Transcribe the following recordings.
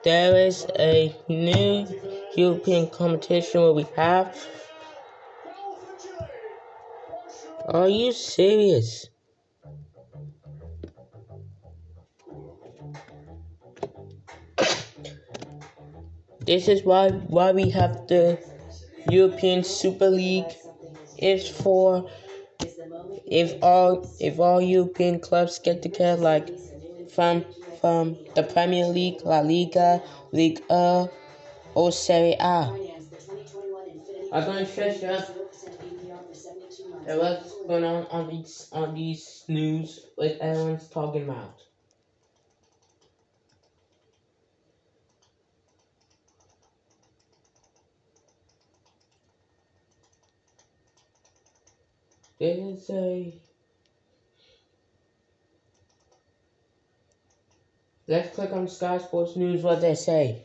there is a new European competition where we have. Are you serious? This is why we have the European Super League. Is for if all European clubs get together, like from the Premier League, La Liga, Ligue 1, or Serie A. I'm going to stress you out. What's going on these news what everyone's talking about. This is let's click on Sky Sports News what they say.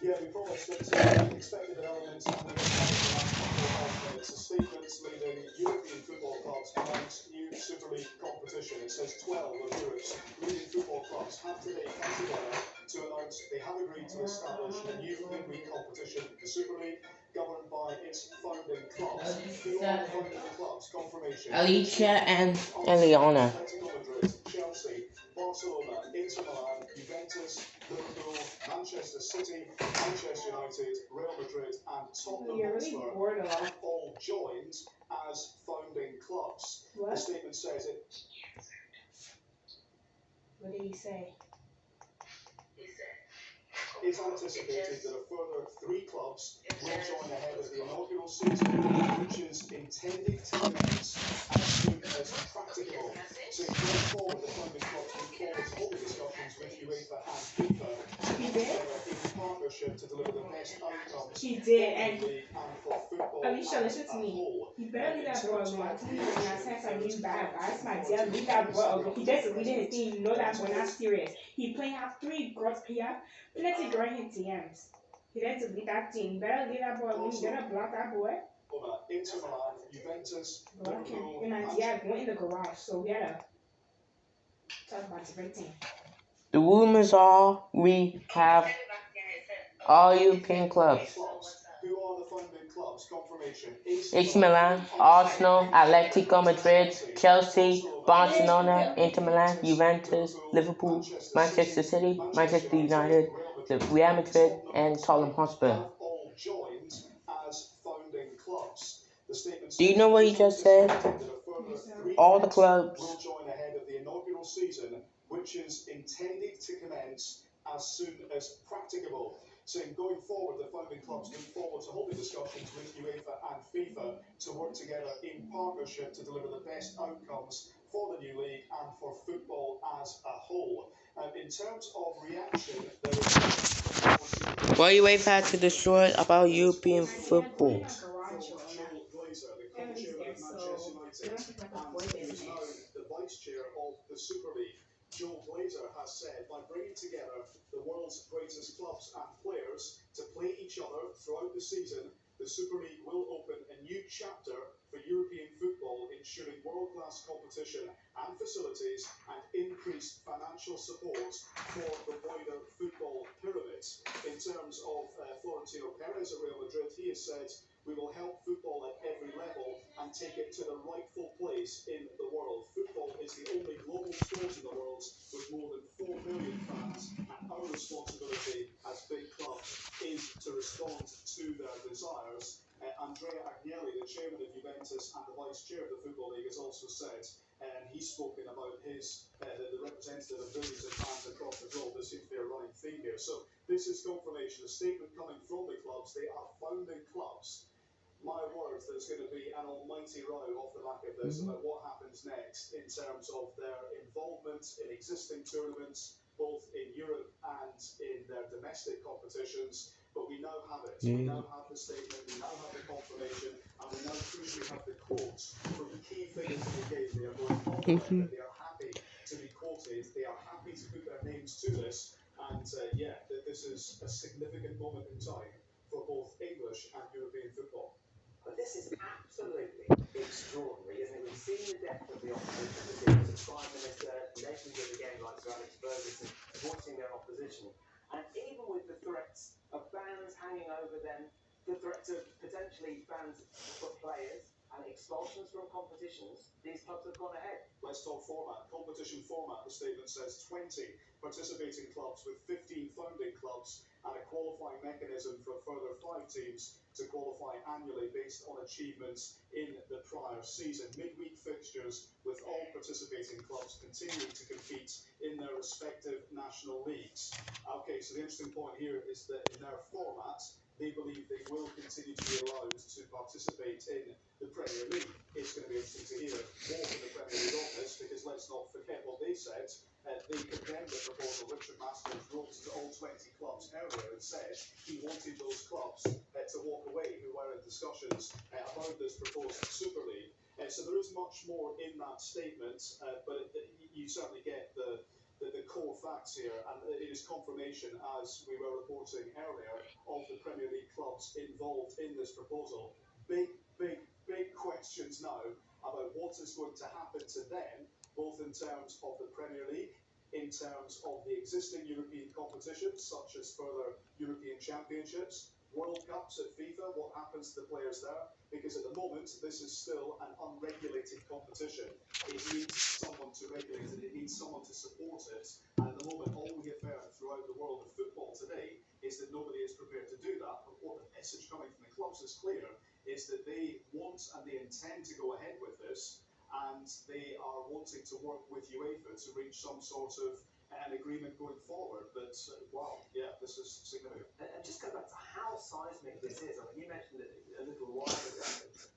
Yeah, we promised that expected developments on the minutes. A statement leading European football clubs announced new Super League competition. It says 12 of Europe's leading football clubs have today come together to announce they have agreed to establish a new midweek competition, the Super League, governed by its founding clubs. Who are the founding clubs? Confirmation. Alicia and Leona. Atletico Madrid, Chelsea, Barcelona, Inter Milan, Juventus, Liverpool, Manchester City, Manchester United, Real Madrid, and Tottenham Hotspur have all joined as founding clubs. What? The statement says it. What did he say? It's anticipated that a further 3 clubs will join ahead of the inaugural season, which is intended to commence as soon as practicable. So going forward, the founding clubs look forward to all the discussions with UEFA and FIFA in partnership to deliver the best outcomes. He did, and for football. Alicia, listen to me. He better leave that boy alone. I'm telling you, when I said something, you bad. That's my deal. Leave that boy alone. He just deleted his thing. You know that boy not serious. He playing out 3 girls. He have plenty growing TMs. He had to leave that team. Better leave that boy alone. You better block that boy. Inter Milan, Juventus, Liverpool. Yeah, going in the garage. So we gotta talk about the great team. The rumors are we have all European clubs. Who are the founding clubs? Confirmation. AC Milan, Arsenal, Atletico Madrid, Chelsea, Barcelona, Inter Milan, Juventus, Liverpool, Manchester City, Manchester United, the Real Madrid, and Tottenham Hotspur. Do you know what he just said? All the clubs will join ahead of the inaugural season, which is intended to commence as soon as practicable. Saying going forward, the founding clubs look forward to holding discussions with UEFA and FIFA to work together in partnership to deliver the best outcomes for the new league and for football as a whole. In terms of reaction, there is. Why UEFA had to destroy about European football? The vice chair of the Super League, Joel Glazer, has said by bringing together the world's greatest clubs and players to play each other throughout the season, the Super League will open a new chapter for European football, ensuring world-class competition and facilities and increased financial support for the wider football pyramid. In terms of Florentino Perez at Real Madrid, he has said, "We will help football at every level and take it to the rightful place in the world. Football is the only global sport in the world with more than 4 million fans, and our responsibility as big clubs is to respond to their desires." Andrea Agnelli, the chairman of Juventus and the vice chair of the Football League, has also said, and he's spoken about his the representative of billions of fans across the globe. There seems to be a running theme here. So this is confirmation, a statement coming from the clubs. They are founding clubs. My word, there's going to be an almighty row off the back of this about what happens next in terms of their involvement in existing tournaments, both in Europe and in their domestic competitions. But we now have it. We now have the statement, we now have the confirmation, and we now crucially have the quotes from the key figures of the game. They are going on, they are happy to be quoted, they are happy to put their names to this, and this this is a significant moment in time for both English and European football. But this is absolutely extraordinary, isn't it? We've seen the depth of the opposition. We've seen the Prime Minister, legends of the game like Sir Alex Ferguson, voicing their opposition. And even with the threats of bans hanging over them, the threats of potentially bans for players and expulsions from competitions, these clubs have gone ahead. Let's talk format. Competition format, the statement says 20 participating clubs with 15 founding clubs and a qualifying mechanism for a further 5 teams to qualify annually based on achievements in the prior season. Midweek fixtures with all participating clubs continuing to compete in their respective national leagues. Okay, so the interesting point here is that in their format, they believe they will continue to be allowed to participate in the Premier League. It's going to be interesting to hear more from the Premier League on this, because let's not forget what they said. They condemned the proposal. Richard Masters wrote to all 20 clubs earlier and said he wanted those clubs to walk away who were in discussions about this proposed Super League. So there is much more in that statement, but you certainly get the core facts here, and it is confirmation, as we were reporting earlier, of the Premier League clubs involved in this proposal. Big questions now about what is going to happen to them, both in terms of the Premier League, in terms of the existing European competitions, such as further European Championships, World Cups at FIFA, what happens to the players there? Because at the moment, this is still an unregulated competition. It needs someone to regulate it, it needs someone to support it, and at the moment, all we have heard throughout the world of football today is that nobody is prepared to do that. But what the message coming from the clubs is clear, is that they want and they intend to go ahead with this, and they are wanting to work with UEFA to reach some sort of an agreement going forward. But wow, yeah, this is significant. And just go back to how seismic this is. I mean, you mentioned it a little while ago,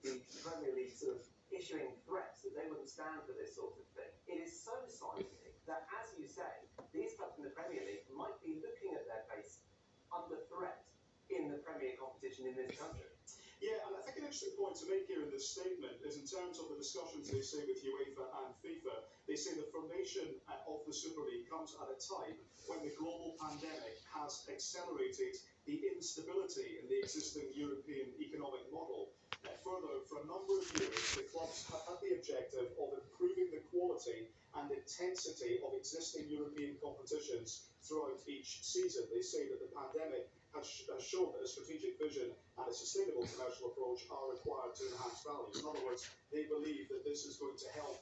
the Premier League sort of issuing threats that they wouldn't stand for this sort of thing. It is so seismic that, as you say, these clubs in the Premier League might be looking at their base under threat in the Premier competition in this country. Yeah, and I think an interesting point to make here in this statement is in terms of the discussions they say with UEFA and FIFA. They say the formation of the Super League comes at a time when the global pandemic has accelerated the instability in the existing European economic model. Further, for a number of years, the clubs have had the objective of improving the quality and intensity of existing European competitions throughout each season. They say that the pandemic has shown that a strategic vision and a sustainable commercial approach are required to enhance value. In other words, they believe that this is going to help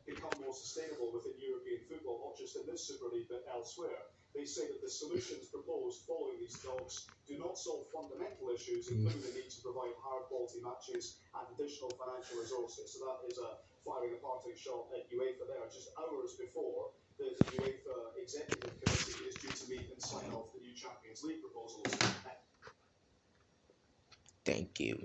become more sustainable within European football, not just in this Super League, but elsewhere. They say that the solutions proposed following these talks do not solve fundamental issues, including the need to provide higher quality matches and additional financial resources. So that is firing a parting shot at UEFA there, just hours before the UEFA Executive Committee is due to meet and sign off the new Champions League proposals. Thank you.